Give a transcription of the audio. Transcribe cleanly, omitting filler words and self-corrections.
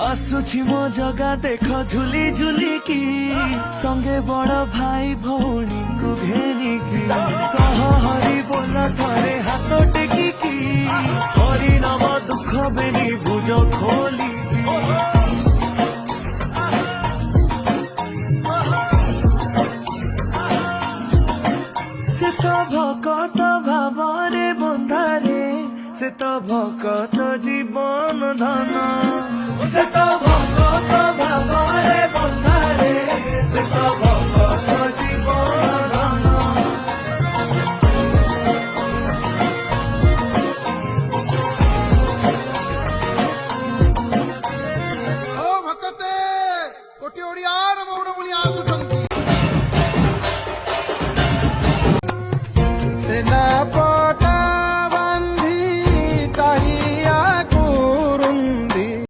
आसुछि मो जगा देख झुली झुली की संगे बड़ भाई भौणी को घेरी की कह हरि बोल थरे हाथ टेकी की हरि नाम दुख बेनी भुज खोली से तो भकत भावरे बंधारे से तो भकत जीवन धन से तो